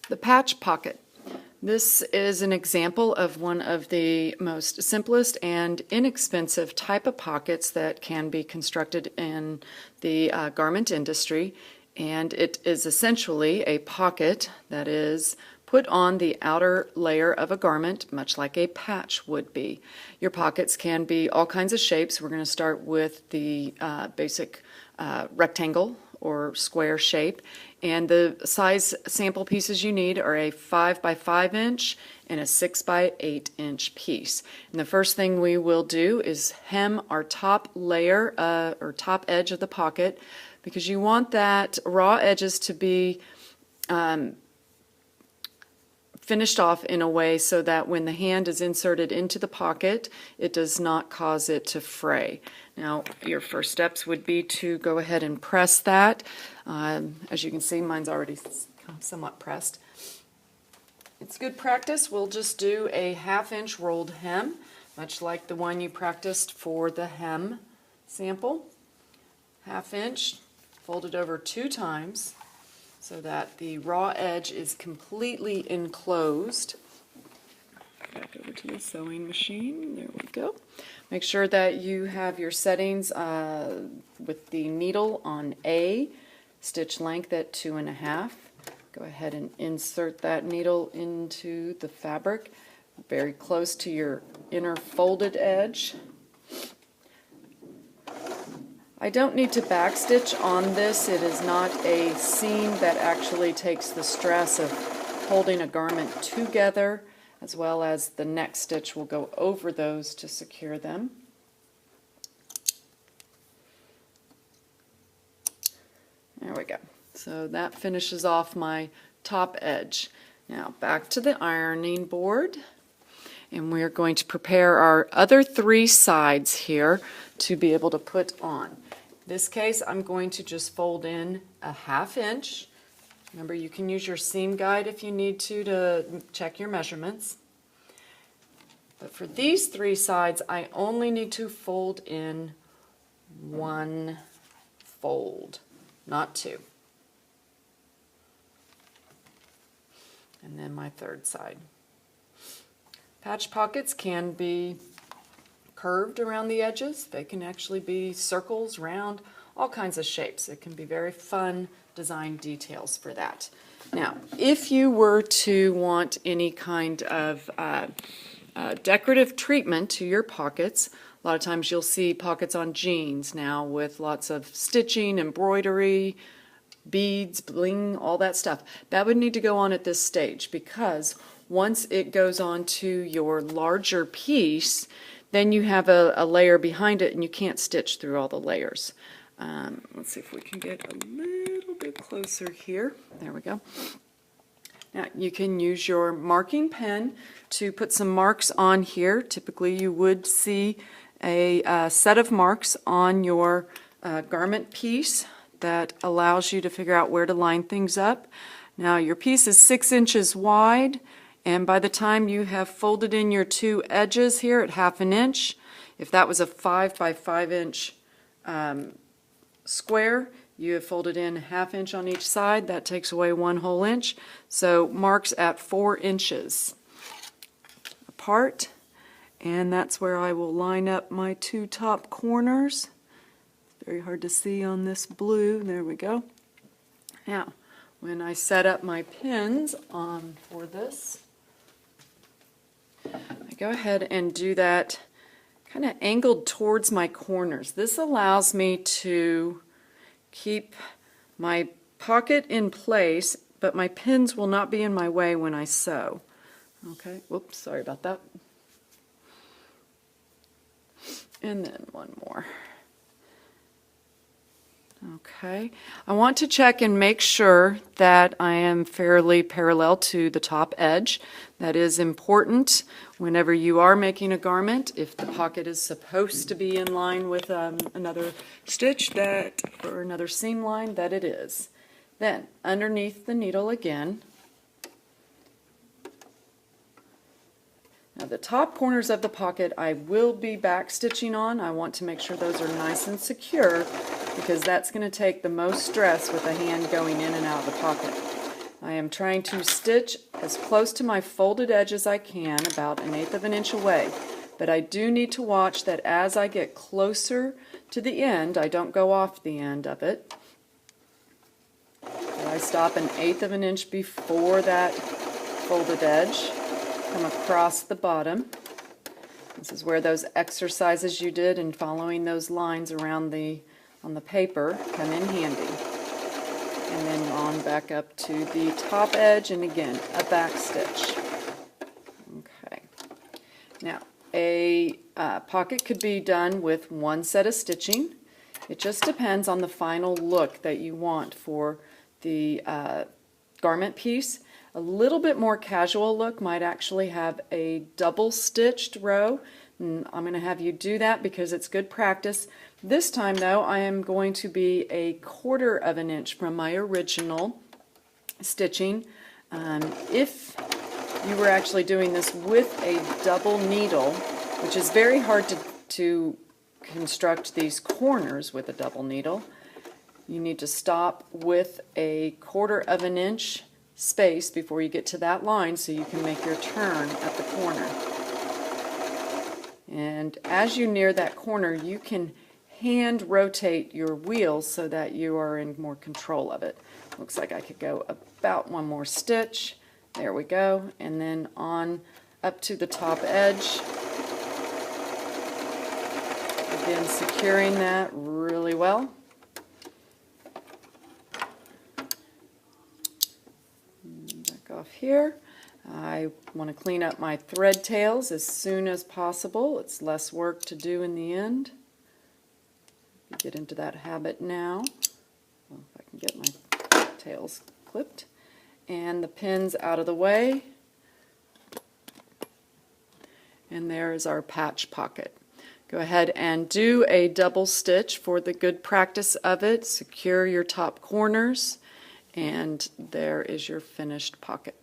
The patch pocket. This is an example of one of the most simplest and inexpensive type of pockets that can be constructed in the garment industry, and it is essentially a pocket that is put on the outer layer of a garment, much like a patch would be. Your pockets can be all kinds of shapes. We're going to start with the basic rectangle or square shape, and the size sample pieces you need are a 5 by 5 inch and a 6 by 8 inch piece. And the first thing we will do is hem our top layer or top edge of the pocket, because you want that raw edges to be finished off in a way so that when the hand is inserted into the pocket, it does not cause it to fray. Now, your first steps would be to go ahead and press that. As you can see, mine's already somewhat pressed. It's good practice. We'll just do a 1/2 inch rolled hem, much like the one you practiced for the hem sample. 1/2 inch, folded over 2 times, so that the raw edge is completely enclosed. Back over to the sewing machine. There we go. Make sure that you have your settings with the needle on A, stitch length at 2.5. Go ahead and insert that needle into the fabric very close to your inner folded edge. I don't need to backstitch on this. It is not a seam that actually takes the stress of holding a garment together, as well as the next stitch will go over those to secure them. There we go. So that finishes off my top edge. Now back to the ironing board, and we're going to prepare our other 3 sides here to be able to put on. In this case, I'm going to just fold in a 1/2 inch. Remember, you can use your seam guide if you need to check your measurements. But for these 3 sides, I only need to fold in 1 fold, not 2. And then my 3rd side. Patch pockets can be curved around the edges. They can actually be circles, round, all kinds of shapes. It can be very fun design details for that. Now, if you were to want any kind of decorative treatment to your pockets, a lot of times you'll see pockets on jeans now with lots of stitching, embroidery, beads, bling, all that stuff. That would need to go on at this stage, because once it goes on to your larger piece, then you have a layer behind it and you can't stitch through all the layers. Let's see if we can get a little bit closer here. There we go. Now you can use your marking pen to put some marks on here. Typically you would see a set of marks on your garment piece that allows you to figure out where to line things up. Now your piece is 6 inches wide, and by the time you have folded in your 2 edges here at 1/2 inch, if that was a 5 by 5 inch square, you have folded in 1/2 inch on each side. That takes away 1 whole inch. So marks at 4 inches apart, and that's where I will line up my 2 top corners. It's very hard to see on this blue. There we go. Now, when I set up my pins on for this, I go ahead and do that kind of angled towards my corners. This allows me to keep my pocket in place, but my pins will not be in my way when I sew. Okay, whoops, sorry about that. And then one more. Okay, I want to check and make sure that I am fairly parallel to the top edge. That is important whenever you are making a garment. If the pocket is supposed to be in line with another stitch or another seam line, that it is. Then underneath the needle again. Now the top corners of the pocket I will be back stitching on. I want to make sure those are nice and secure, because that's going to take the most stress with the hand going in and out of the pocket. I am trying to stitch as close to my folded edge as I can, about 1/8 of an inch away. But I do need to watch that as I get closer to the end, I don't go off the end of it. I stop 1/8 of an inch before that folded edge, come across the bottom. This is where those exercises you did in following those lines around on the paper come in handy. And then on back up to the top edge, and again, a back stitch. Okay. Now, a pocket could be done with one set of stitching. It just depends on the final look that you want for the garment piece. A little bit more casual look might actually have a double stitched row. And I'm going to have you do that because it's good practice. This time though, I am going to be 1/4 of an inch from my original stitching. If you were actually doing this with a double needle, which is very hard to construct these corners with a double needle, you need to stop with 1/4 of an inch space before you get to that line so you can make your turn at the corner. And as you near that corner, you can hand rotate your wheels so that you are in more control of it. Looks like I could go about one more stitch. There we go. And then on up to the top edge. Again, securing that really well. Back off here. I want to clean up my thread tails as soon as possible. It's less work to do in the end. Get into that habit now. Well, if I can get my tails clipped. And the pins out of the way. And there is our patch pocket. Go ahead and do a double stitch for the good practice of it. Secure your top corners, and there is your finished pocket.